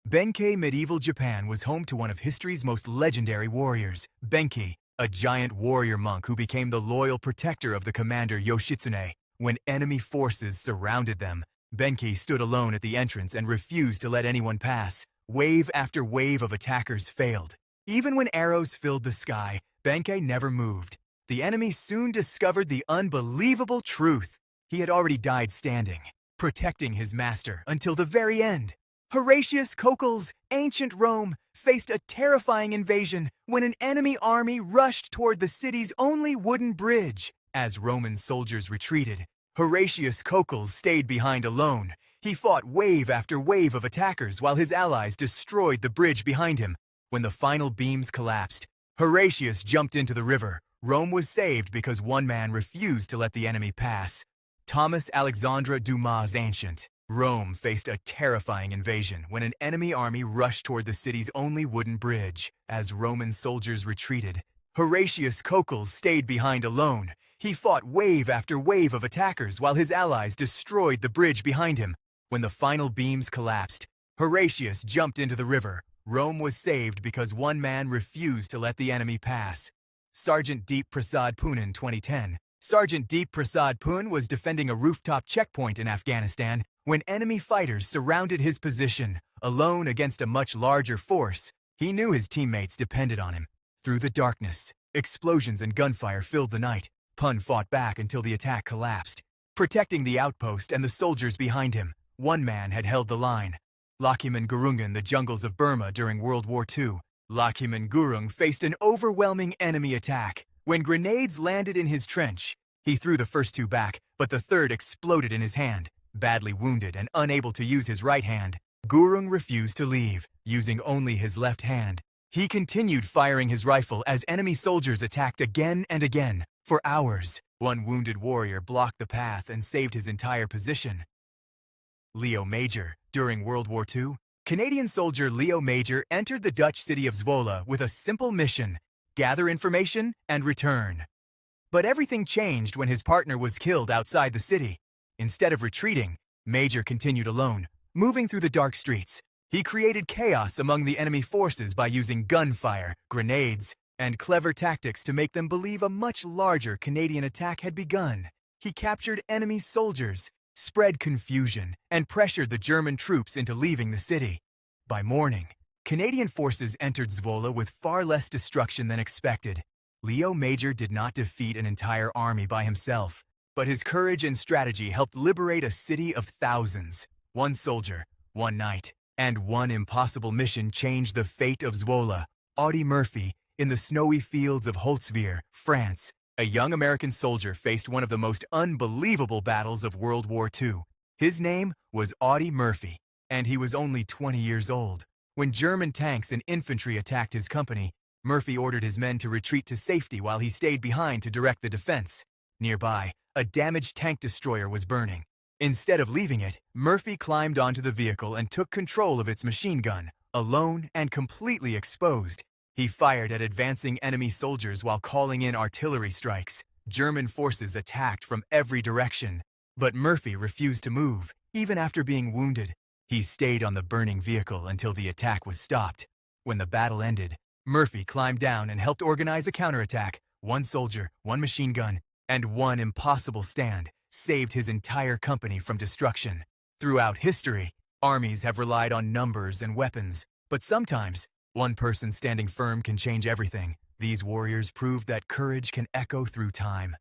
Benkei medieval Japan was home to one of history's most legendary warriors, Benkei, a giant warrior monk who became the loyal protector of the commander Yoshitsune. When enemy forces surrounded them, Benkei stood alone at the entrance and refused to let anyone pass. Wave after wave of attackers failed. Even when arrows filled the sky, Benkei never moved. The enemy soon discovered the unbelievable truth. He had already died standing, protecting his master until the very end. Horatius Cocles, ancient Rome, faced a terrifying invasion when an enemy army rushed toward the city's only wooden bridge. As Roman soldiers retreated, Horatius Cocles stayed behind alone. He fought wave after wave of attackers while his allies destroyed the bridge behind him. When the final beams collapsed, Horatius jumped into the river. Rome was saved because one man refused to let the enemy pass. Thomas-Alexandre Dumas, ancient Rome faced a terrifying invasion when an enemy army rushed toward the city's only wooden bridge. As Roman soldiers retreated, Horatius Cocles stayed behind alone. He fought wave after wave of attackers while his allies destroyed the bridge behind him. When the final beams collapsed, Horatius jumped into the river. Rome was saved because one man refused to let the enemy pass. Sergeant Deep Prasad Pun in 2010. Sergeant Deep Prasad Pun was defending a rooftop checkpoint in Afghanistan when enemy fighters surrounded his position. Alone against a much larger force, he knew his teammates depended on him. Through the darkness, explosions and gunfire filled the night. Pun fought back until the attack collapsed, protecting the outpost and the soldiers behind him. One man had held the line. Lachhiman Gurung in the jungles of Burma during World War II. Lachhiman Gurung faced an overwhelming enemy attack. When grenades landed in his trench, he threw the first two back, but the third exploded in his hand. Badly wounded and unable to use his right hand, Gurung refused to leave, using only his left hand. He continued firing his rifle as enemy soldiers attacked again and again. For hours, one wounded warrior blocked the path and saved his entire position. Leo Major. During World War II, Canadian soldier Leo Major entered the Dutch city of Zwolle with a simple mission: gather information and return. But everything changed when his partner was killed outside the city. Instead of retreating, Major continued alone, moving through the dark streets. He created chaos among the enemy forces by using gunfire, grenades, and clever tactics to make them believe a much larger Canadian attack had begun. He captured enemy soldiers, spread confusion, and pressured the German troops into leaving the city. By morning, Canadian forces entered Zwolle with far less destruction than expected. Leo Major did not defeat an entire army by himself, but his courage and strategy helped liberate a city of thousands. One soldier, one night, and one impossible mission changed the fate of Zwolle. Audie Murphy, in the snowy fields of Holtzwihr, France, a young American soldier faced one of the most unbelievable battles of World War II. His name was Audie Murphy, and he was only 20 years old. When German tanks and infantry attacked his company, Murphy ordered his men to retreat to safety while he stayed behind to direct the defense. Nearby, a damaged tank destroyer was burning. Instead of leaving it, Murphy climbed onto the vehicle and took control of its machine gun. Alone and completely exposed, he fired at advancing enemy soldiers while calling in artillery strikes. German forces attacked from every direction, but Murphy refused to move, even after being wounded. He stayed on the burning vehicle until the attack was stopped. When the battle ended, Murphy climbed down and helped organize a counterattack. One soldier, one machine gun, and one impossible stand saved his entire company from destruction. Throughout history, armies have relied on numbers and weapons, but sometimes one person standing firm can change everything. These warriors proved that courage can echo through time.